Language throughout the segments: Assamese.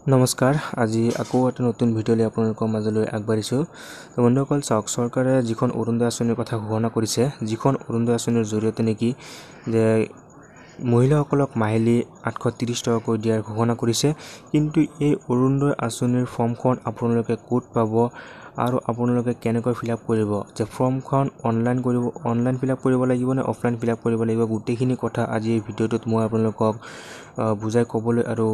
নমস্কাৰ আজি আকৌ এটা নতুন ভিডিঅ'লৈ আপোনালোকৰ মাজলৈ আগবাঢ়িছো বন্ধুসকল চাওক চৰকাৰে যিখন অৰুণোদয় আঁচনিৰ কথা ঘোষণা কৰিছে যিখন অৰুণোদয় আঁচনিৰ জৰিয়তে নেকি যে মহিলাসকলক মাহিলী 830 টকাকৈ দিয়াৰ ঘোষণা কৰিছে কিন্তু এই অৰুণোদয় আঁচনিৰ ফৰ্মখন আপোনালোকে ক'ত পাব আৰু আপোনালোকে কেনেকৈ ফিল আপ কৰিব যে ফৰ্মখন অনলাইন ফিল আপ কৰিব লাগিব নে অফলাইন ফিল আপ কৰিব লাগিব গোটেইখিনি কথা আজি এই ভিডিঅ'টোত মই আপোনালোকক বুজাই ক'বলৈ আৰু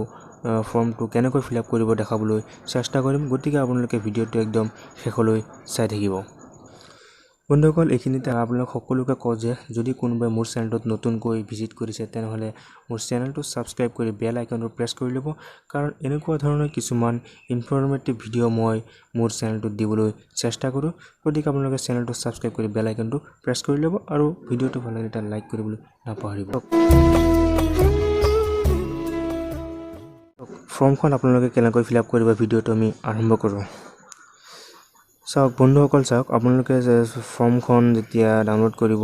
ফৰ্মটো কেনেকৈ ফিল আপ কৰিব দেখাবলৈ চেষ্টা কৰিম গতিকে আপোনালোকে ভিডিঅ'টো একদম শেষলৈ চাই থাকিব বন্ধুসকল এইখিনিতে আপোনালোক সকলোকে কওঁ যে যদি কোনোবাই মোৰ চেনেলটোত নতুনকৈ ভিজিট কৰিছে তেনেহলে মোৰ চেনেলটো সাবস্ক্ৰাইব কৰি বেল আইকনটো প্ৰেছ কৰি ল'ব কাৰণ এনেকুৱা ধৰণৰ কিছুমান ইনফৰমেটিভ ভিডিঅ' মই মোৰ চেনেলটোত দিবলৈ চেষ্টা কৰোঁ গতিকে আপোনালোকে চেনেলটো সাবস্ক্ৰাইব কৰি বেল আইকনটো প্ৰেছ কৰি ল'ব আৰু ভিডিঅ'টো ভাল লাগিলে এটা লাইক কৰিবলৈ নাপাহৰিব ফৰ্মখন আপোনালোকে কেনেকৈ ফিল আপ কৰিব ভিডিঅ'টো আমি আৰম্ভ কৰোঁ চাওক বন্ধুসকল চাওক আপোনালোকে ফৰ্মখন যেতিয়া ডাউনলোড কৰিব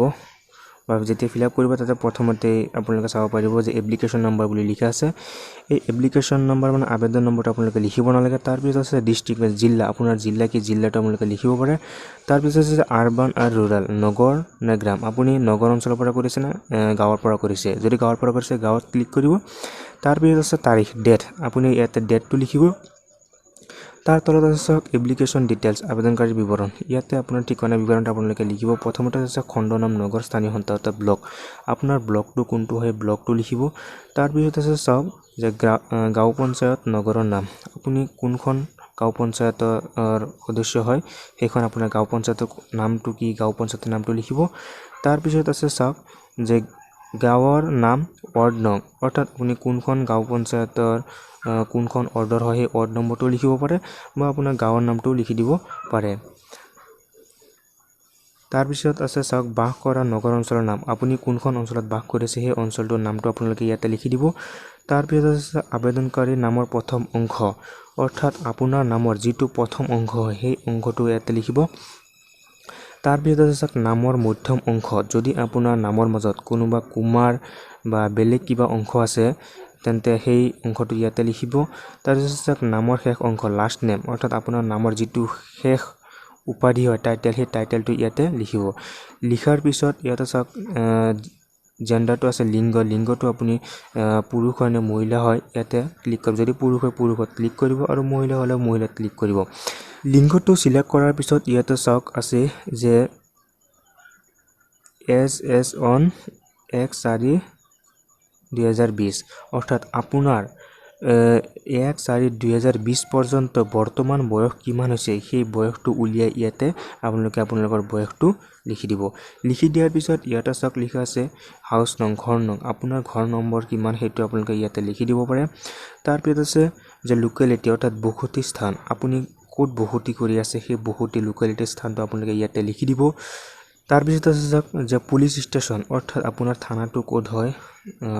বা যেতিয়া ফিল আপ কৰিব তাতে প্ৰথমতে আপোনালোকে চাব পাৰিব যে এপ্লিকেশ্যন নম্বৰ বুলি লিখা আছে এই এপ্লিকেশ্যন নম্বৰ মানে আবেদন নম্বৰটো আপোনালোকে লিখিব নালাগে তাৰ পিছত আছে ডিস্ট্ৰিক্ট বা জিলা আপোনাৰ জিলা কি জিলাটো আপোনালোকে লিখিব পাৰে তাৰ পিছত আছে আৰবান আৰু ৰুৰাল নগৰ নে গ্ৰাম আপুনি নগৰ অঞ্চলৰ পৰা কৰিছে না গাঁৱৰ পৰা কৰিছে যদি গাঁৱৰ পৰা কৰিছে গাঁৱত ক্লিক কৰিব তাৰ পিছত আছে তাৰিখ ডেট আপুনি ইয়াতে ডেটটো লিখিব তাৰ তলত আছে এপ্লিকেশ্যন ডিটেইলছ আবেদনকাৰী বিৱৰণ ইয়াতে আপোনাৰ ঠিকনা বিৱৰণটো আপোনালোকে লিখিব প্ৰথমতে আছে খণ্ড নাম নগৰ স্থানীয় সন্তায়ত্ত ব্লক আপোনাৰ ব্লকটো কোনটো হয় ব্লকটো লিখিব তাৰ পিছত আছে চাওক যে গাঁও পঞ্চায়ত নগৰৰ নাম আপুনি কোনখন গাঁও পঞ্চায়তৰ সদস্য হয় সেইখন আপোনাৰ গাঁও পঞ্চায়তৰ নামটো কি গাঁও পঞ্চায়তৰ নামটো লিখিব তাৰ পিছত আছে চাওক যে গাঁৱৰ নাম ৱাৰ্ড নং অৰ্থাৎ আপুনি কোনখন গাঁও পঞ্চায়তৰ কোনখন অৰ্ডাৰ হয় সেই অৰ্ড নম্বৰটো লিখিব পাৰে বা আপোনাৰ গাঁৱৰ নামটো লিখি দিব পাৰে তাৰ পিছত আছে চাওক বাস কৰা নগৰ অঞ্চলৰ নাম আপুনি কোনখন অঞ্চলত বাস কৰিছে সেই অঞ্চলটোৰ নামটো আপোনালোকে ইয়াতে লিখি দিব তাৰ পিছত আছে আবেদনকাৰী নামৰ প্ৰথম অংশ অৰ্থাৎ আপোনাৰ নামৰ যিটো প্ৰথম অংশ হয় সেই অংশটো ইয়াতে লিখিব তাৰ পিছত আছে নামৰ মধ্যম অংশ যদি আপোনাৰ নামৰ মাজত কোনোবা কুমাৰ বা বেলেগ কিবা অংশ আছে তেন্তে সেই অংশটো ইয়াতে লিখিব তাৰ পিছত নামৰ শেষ অংশ লাষ্ট নেম অৰ্থাৎ আপোনাৰ নামৰ যিটো শেষ উপাধি হয় টাইটেল সেই টাইটেলটো ইয়াতে লিখিব লিখাৰ পিছত ইয়াতে চাওক জেন্ডাৰটো আছে লিংগটো আপুনি পুৰুষ হয় নে মহিলা হয় ইয়াতে ক্লিক কৰিব যদি পুৰুষ হয় পুৰুষত ক্লিক কৰিব আৰু মহিলা হলে মহিলাত ক্লিক কৰিব লিংগটো সিলেক্ট কৰাৰ পিছত ইয়াতে চাওক আছে যে এছ অন 1/4/2020 অৰ্থাৎ আপোনাৰ 1/4/2020 পৰ্যন্ত বৰ্তমান বয়স কিমান হৈছে সেই বয়সটো উলিয়াই ইয়াতে আপোনালোকে আপোনালোকৰ বয়সটো লিখি দিব লিখি দিয়াৰ পিছত ইয়াতে চাওক লিখা আছে হাউস নং ঘৰ নং আপোনাৰ ঘৰ নম্বৰ কিমান সেইটো আপোনালোকে ইয়াতে লিখি দিব পাৰে তাৰ পিছত আছে যে লোকেলিটি অৰ্থাৎ বসতি স্থান আপুনি ক'ত বসতি কৰি আছে সেই বসতি লোকেলিটি স্থানটো আপোনালোকে ইয়াতে লিখি দিব তাৰ পিছত আছে যে পুলিশ ষ্টেচন অৰ্থাৎ আপোনাৰ থানাটো ক'ত হয়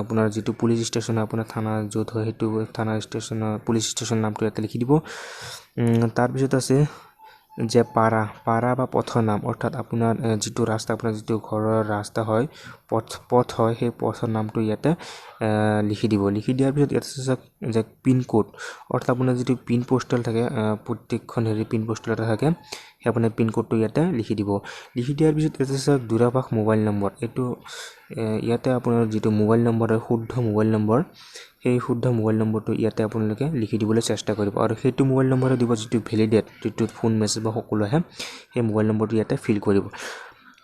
আপোনাৰ যেটো পুলিশ ষ্টেচন আপোনাৰ থানা য'ত হয় হেতু থানা ষ্টেচন পুলিশ ষ্টেচন নামটো ইয়াতে লিখি দিব তাৰ পিছত আছে যে পাৰা বা পথৰ নাম অৰ্থাৎ আপোনাৰ যেটো ৰাস্তা আপোনাৰ যেটো ঘৰৰ ৰাস্তা হয় পথ হয় সেই পথৰ নামটো ইয়াতে লিখি দিব লিখি দিয়াৰ পিছত ইয়াতে আছে যে পিন কোড অৰ্থাৎ আপোনাৰ যেটো পিন পোষ্টেল থাকে প্ৰত্যেকখন হেৰি পিন পোষ্টেল এটা থাকে হে আপোনাৰ পিন কোডটো ইয়াতে লিখি দিব লিখি দিয়াৰ পিছত ইয়াতে আছে দূৰভাষ মোবাইল নম্বৰ এটো ইয়াতে আপোনাৰ যেটো মোবাইল নম্বৰ হয় শুদ্ধ মোবাইল নম্বৰ সেই শুদ্ধ মোবাইল নম্বৰটো ইয়াতে আপোনালোকে লিখি দিবলৈ চেষ্টা কৰিব আৰু সেইটো মোবাইল নম্বৰে দিব যেটো ভ্যালিডেট যেটো ফোন মেছেজ বা সকলো আহে সেই মোবাইল নম্বৰটো ইয়াতে ফিল কৰিব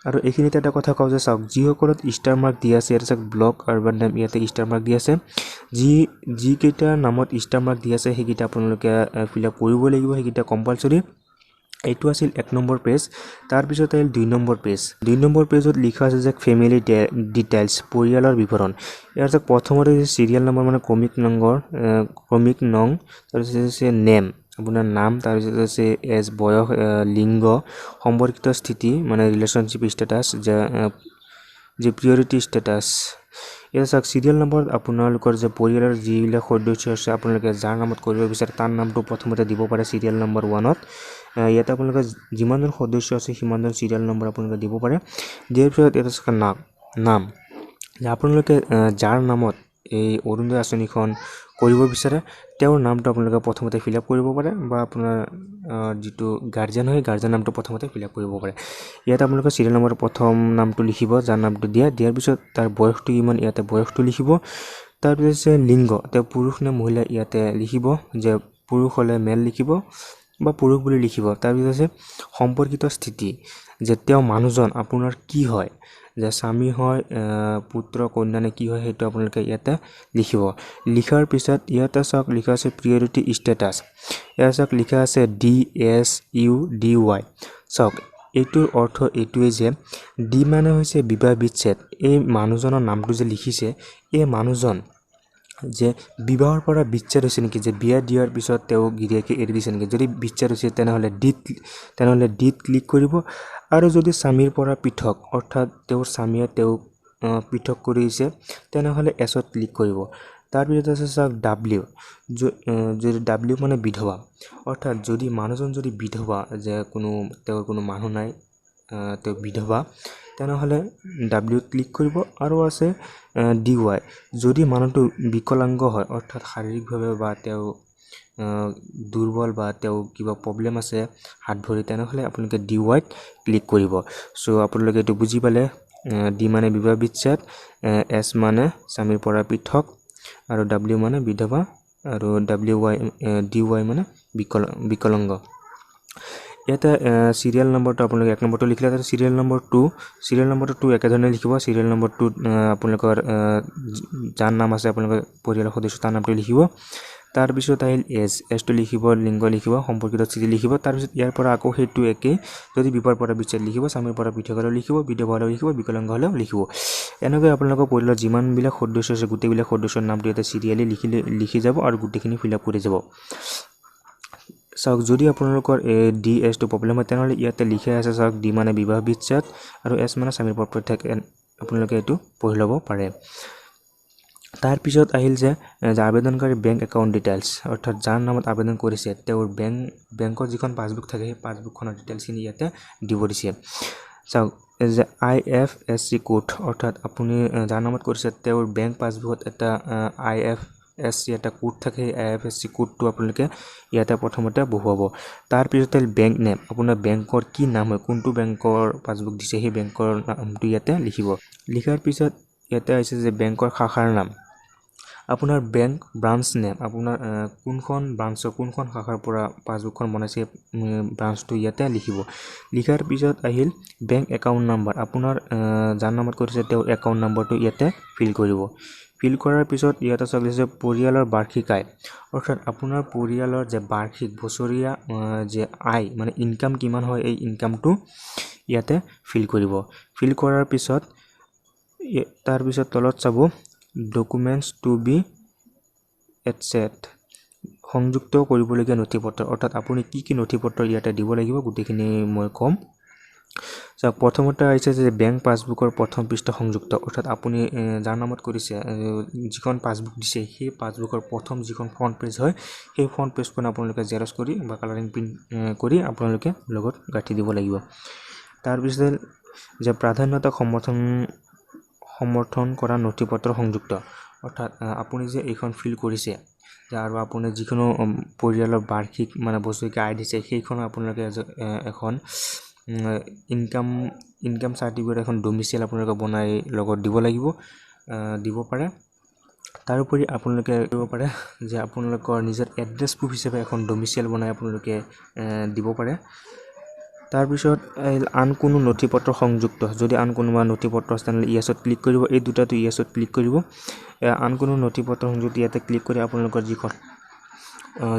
আৰু এইখিনিতে এটা কথা কওঁ যে চাওক যিসকলত ষ্টাৰ মাৰ্ক দিয়া আছে ইয়াতে চাওক ব্লক আৰবান নাম ইয়াতে ষ্টাৰ মাৰ্ক দিয়া আছে যি কেইটা নামত ষ্টাৰ মাৰ্ক দিয়া আছে সেইকেইটা আপোনালোকে ফিল আপ কৰিব লাগিব সেইকেইটা কম্পালসৰি এইটো আছিল 1 নম্বৰ পেজ তাৰ পিছত আহিল 2 নম্বৰ পেজ 2 নম্বৰ পেজত লিখা আছে যে ফ্যামিলি ডিটেইলছ পৰিয়ালৰ বিৱৰণ ইয়াৰ যে প্ৰথমতে সিৰিয়াল নম্বৰ মানে ক্ৰমিক নং তাৰ পিছত আছে নেম আপোনাৰ নাম তাৰ পিছত আছে এজ বয়স লিংগ সম্পৰ্কিত স্থিতি মানে ৰিলেশনশিপ ষ্টেটাস যে প্ৰিয়ৰিটি ষ্টেটাস ইয়াৰ চাওক সিৰিয়াল নম্বৰ আপোনালোকৰ যে পৰিয়ালৰ যিবিলাক সদস্য আছে আপোনালোকে যাৰ নামত কৰিব বিচাৰে তাৰ নামটো প্ৰথমতে দিব পাৰে সিৰিয়াল নম্বৰ 1ত ইয়াতে আপোনালোকে যিমানজন সদস্য আছে সিমানজন সিৰিয়াল নম্বৰ আপোনালোকে দিব পাৰে দিয়াৰ পিছত এটা আছে নাম যে আপোনালোকে যাৰ নামত এই অৰুণোদয় আঁচনিখন কৰিব বিচাৰে তেওঁৰ নামটো আপোনালোকে প্ৰথমতে ফিল আপ কৰিব পাৰে বা আপোনাৰ যিটো গাৰ্জেন হয় গাৰ্জেন নামটো প্ৰথমতে ফিল আপ কৰিব পাৰে ইয়াত আপোনালোকে সিৰিয়েল নম্বৰ প্ৰথম নামটো লিখিব যাৰ নামটো দিয়াৰ পিছত তাৰ বয়সটো কিমান ইয়াতে বয়সটো লিখিব তাৰ পিছত লিংগ তেওঁ পুৰুষ নে মহিলা ইয়াতে লিখিব যে পুৰুষ হলে মেল লিখিব বা পুৰুষ বুলি লিখিব তাৰ পিছত সম্পৰ্কিত স্থিতি যে তেওঁ মানুহজন আপোনাৰ কি হয় যে স্বামী হয় পুত্ৰ কন্যা নে কি হয় হেতু আপোনালোকে ইয়াতে লিখিব লিখাৰ পিছত ইয়াতে সক লিখা আছে প্ৰিয়ৰিটি ষ্টেটাস ইয়াত সক লিখা আছে DSUDY সক এইটোৰ অৰ্থ এইটোৱে যে ডি মানে হৈছে বিবাহ বিচ্ছেদ এই মানুহজনৰ নামটো যে লিখিছে এই মানুহজন যে বিবাহৰ পৰা বিচ্ছেদ হৈছে নেকি যে বিয়া দিয়াৰ পিছত তেওঁ গিৰিয়াকে এৰি দিছে নেকি যদি বিচ্ছেদ হৈছে তেনেহলে ডিত ক্লিক কৰিব আৰু যদি স্বামীৰ পৰা পৃথক অৰ্থাৎ তেওঁৰ স্বামীয়ে তেওঁ পৃথক কৰিছে তেনেহলে এছত ক্লিক কৰিব তাৰ পিছত আছে সক W যদি W মানে বিধৱা অৰ্থাৎ যদি মানুহজন যদি বিধৱা যে তেওঁৰ কোনো মানুহ নাই তেওঁ বিধৱা তেনেহলে W ক্লিক কৰিব আৰু আছে DY যদি মানুহটো বিকলাঙ্গ হয় অৰ্থাৎ শাৰীৰিকভাৱে বা তেওঁ দুৰ্বল বা তেওঁ কিবা প্ৰবলেম আছে হাত ভৰি তেনেহলে আপোনালোকে DY ক্লিক কৰিব সো আপোনালোকে এটো বুজি পালে D মানে বিবাহ বিচ্ছেদ S মানে স্বামীৰ পৰা পৃথক আৰু W মানে বিধৱা আৰু DY মানে বিকলাঙ্গ ইয়াতে সিৰিয়েল নম্বৰটো আপোনালোকে এক নম্বৰটো লিখিলে তাৰ সিৰিয়েল নম্বৰটো 2 একেধৰণে লিখিব সিৰিয়েল নম্বৰ 2 আপোনালোকৰ যাৰ নাম আছে আপোনালোকৰ পৰিয়ালৰ সদস্য তাৰ নামটো লিখিব তাৰ পিছত আহিল এজ টো লিখিব লিংগ লিখিব সম্পৰ্কিত স্থিতি লিখিব তাৰ পিছত ইয়াৰ পৰা আকৌ হেতু একে যদি বিবাহৰ পৰা বিচ্ছেদ লিখিব স্বামীৰ পৰা পৃথক হলে লিখিব বিধৱা হলে লিখিব বিকলাঙ্গ হলে লিখিব এনেকৈ আপোনালোকৰ পৰিয়ালৰ যিমান বিলাক সদস্য আছে গোটেইবিলাক সদস্যৰ নামটো ইয়াতে সিৰিয়ালি লিখি যাব আৰু গোটেইখিনি ফিল আপ কৰি যাব সক যদি আপোনালোকৰ DS টো প্ৰবলেম হয় তেনেহলে ইয়াতে লিখা আছে সক D মানে বিবাহ বিচ্ছেদ আৰু S মানে স্বামীৰ পৰা পৃথক আপোনালোকে এটো পঢ়ি ল'ব পাৰে তাৰ পিছত আহিল যে আবেদনকাৰী বেংক একাউণ্ট ডিটেইলছ অৰ্থাৎ যাৰ নামত আবেদন কৰিছে তেওঁৰ বেংকৰ যিখন পাছবুক থাকে সেই পাছবুকখনৰ ডিটেইলছখিনি ইয়াতে দিব দিছে সক যে IFSC কোড অৰ্থাৎ আপুনি যাৰ নামত কৰিছে তেওঁৰ বেংক পাছবুকত এটা IFSC এটা কোড থাকে IFSC কোডটো আপোনালোকে ইয়াতে প্ৰথমতে বহুৱাব তাৰ পিছত বেংক নেম আপোনাৰ বেংকৰ কি নাম হয় কোনটো বেংকৰ পাছবুক দিছে সেই বেংকৰ নামটো ইয়াতে লিখিব লিখাৰ পিছত ইয়াতে আছে যে বেংকৰ শাখাৰ নাম আপোনাৰ বেংক ব্ৰাঞ্চ নেম আপোনাৰ কোনখন ব্ৰাঞ্চৰ কোনখন শাখাৰ পৰা পাছবুকখন বনাইছে ব্ৰাঞ্চটো ইয়াতে লিখিব লিখাৰ পিছত আহিল বেংক একাউণ্ট নাম্বাৰ আপোনাৰ যাৰ নামত কৰিছে তেওঁৰ একাউণ্ট নাম্বাৰটো ইয়াতে ফিল কৰিব ফিল কৰাৰ পিছত ইয়াতে আছে পৰিয়ালৰ বাৰ্ষিক আয় অৰ্থাৎ আপোনাৰ পৰিয়ালৰ যে বাৰ্ষিক বছৰীয়া যে আয় মানে ইনকাম কিমান হয় এই ইনকামটো ইয়াতে ফিল কৰিব ফিল কৰাৰ পিছত তাৰ পিছত তলত চাব ডকুমেন্টস টু বি এটসেট সংযুক্ত কৰিবলগীয়া নথিপত্ৰ অৰ্থাৎ আপুনি কি নথিপত্ৰ ইয়াতে দিব লাগিব গোটেইখিনি মই কম প্ৰথমতে আহিছে যে বেংক পাছবুকৰ প্ৰথম পৃষ্ঠা সংযুক্ত অৰ্থাৎ আপুনি যাৰ নামত কৰিছে যিখন পাছবুক দিছে সেই পাছবুকৰ প্ৰথম যিখন ফ্ৰন্ট পেজ হয় সেই ফ্ৰন্ট পেজখন আপোনালোকে জেৰক্স কৰি বা কালাৰিং প্ৰিন্ট কৰি আপোনালোকে লগত গাঁঠি দিব লাগিব তাৰ পিছত যে প্ৰাধান্যতা সমৰ্থন কৰা নথিপত্ৰ সংযুক্ত অৰ্থাৎ আপুনি যে এইখন ফিল কৰিছে আৰু আপুনি যিকোনো পৰিয়ালৰ বাৰ্ষিক মানে বছৰিকা আয় দিছে সেইখন আপোনালোকে এখন ইনকাম সাৰ্টিফিকেট এখন ডোমিসাইল আপোনালোকে বনাই লগত দিব পাৰে তাৰোপৰি আপোনালোকে দিব পাৰে যে আপোনালোকৰ নিজৰ এড্ৰেছ প্ৰুফ হিচাপে এখন ডোমিসাইল বনাই আপোনালোকে দিব পাৰে তাৰ পিছত আন কোনো নথিপত্ৰ সংযুক্ত যদি আন কোনোবা নথিপত্ৰ আছে তেনে ইয়েছত ক্লিক কৰিব এই দুটাটো ইয়েছত ক্লিক কৰিব আন কোনো নথিপত্ৰ সংযুক্ত ইয়াতে ক্লিক কৰি আপোনালোকৰ যিখন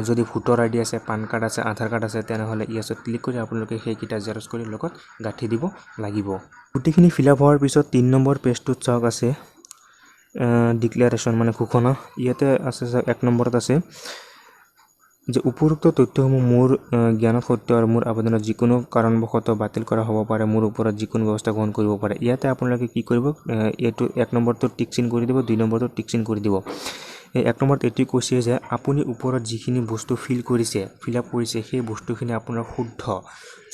যদি ভোটাৰ আইডি আছে পান কাৰ্ড আছে আধাৰ কাৰ্ড আছে তেনেহলে ইয়েছত ক্লিক কৰি আপোনালোকে সেই কিটা জেৰক্স কৰি লগত গাঁঠি দিব লাগিব গোটেইখিনি ফিল আপ হোৱাৰ পিছত 3 নম্বৰ পেজটোত চাওক আছে ডিক্লাৰেশ্যন মানে ঘোষণা ইয়াতে আছে 1 নম্বৰত আছে যে উপৰোক্ত তথ্যসমূহ মোৰ জ্ঞানত সত্য আৰু মোৰ আবেদনত যিকোনো কাৰণবশতঃ বাতিল কৰা হ'ব পাৰে মোৰ ওপৰত যিকোনো ব্যৱস্থা গ্ৰহণ কৰিব পাৰে ইয়াতে আপোনালোকে কি কৰিব এটো 1 নম্বৰটো টিক চিন কৰি দিব 2 নম্বৰটো টিক চিন কৰি দিব এই 1 নম্বৰত এটি কৈছে যে আপুনি ওপৰত যিখিনি বস্তু ফিল আপ কৰিছে সেই বস্তুখিনি আপোনাৰ শুদ্ধ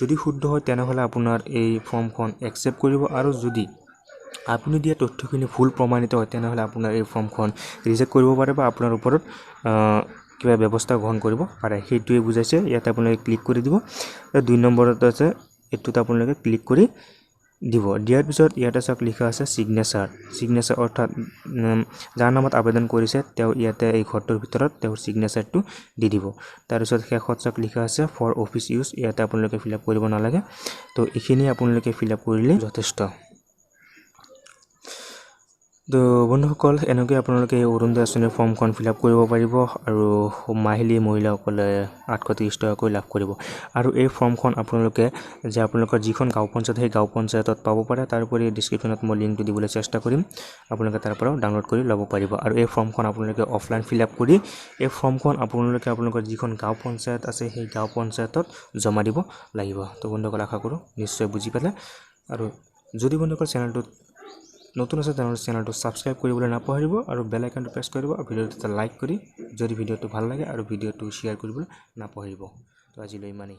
যদি শুদ্ধ হয় তেনেহলে আপোনাৰ এই ফৰ্মখন একচেপ্ট কৰিব আৰু যদি আপুনি দিয়া তথ্যখিনি ভুল প্ৰমাণিত হয় তেনেহ'লে আপোনাৰ এই ফৰ্মখন ৰিজেক্ট কৰিব পাৰে বা আপোনাৰ ওপৰত কিবা ব্যৱস্থা গ্ৰহণ কৰিব পাৰে সেইটোৱে বুজাইছে ইয়াতে আপোনালোকে ক্লিক কৰি দিব 2 নম্বৰত আছে এটোত আপোনালোকে ক্লিক কৰি দিব দিয়াৰ পিছত ইয়াতে চাওক লিখা আছে সিগনেচাৰ অৰ্থাৎ যাৰ নামত আবেদন কৰিছে তেওঁ ইয়াতে এই ঘৰটোৰ ভিতৰত তেওঁৰ সিগনেচাৰটো দি দিব তাৰ পিছত শেষত চাওক লিখা আছে ফৰ অফিচ ইউজ ইয়াতে আপোনালোকে ফিলআপ কৰিব নালাগে তো এইখিনি আপোনালোকে ফিলআপ কৰিলে যথেষ্ট তো বন্ধুসকল এনেকৈ আপোনালোকে এই অৰুণোদয় আঁচনিৰ ফৰ্মখন ফিলআপ কৰিব পাৰিব আৰু মাহিলী মহিলাসকলে 830 টকাকৈ লাভ কৰিব আৰু এই ফৰ্মখন আপোনালোকে যে আপোনালোকৰ যিখন গাঁও পঞ্চায়ত সেই গাঁও পঞ্চায়তত পাব পাৰে তাৰোপৰি ডেসক্ৰিপশ্যনত মই লিংকটো দিবলৈ চেষ্টা কৰিম আপোনালোকে তাৰ পৰা ডাউনলোড কৰি ল'ব পাৰিব আৰু এই ফৰ্মখন আপোনালোকে অফলাইন ফিলআপ কৰি এই ফৰ্মখন আপোনালোকে আপোনালোকৰ যিখন গাঁও পঞ্চায়ত আছে সেই গাঁও পঞ্চায়তত জমা দিব লাগিব তো বন্ধুসকল আশা কৰোঁ নিশ্চয় বুজি পালে আৰু যদি বন্ধুসকল চেনেলটো নতুন আছে তেনেহ'লে চেনেলটো সাবস্ক্ৰাইব কৰিবলৈ নাপাহৰিব আৰু বেল আইকনটো প্ৰেছ কৰিব আৰু ভিডিঅ'টো লাইক কৰি যদি ভিডিঅ'টো ভাল লাগে আৰু ভিডিঅ'টো শ্বেয়াৰ কৰিবলৈ নাপাহৰিব তো আজিলৈ ইমানেই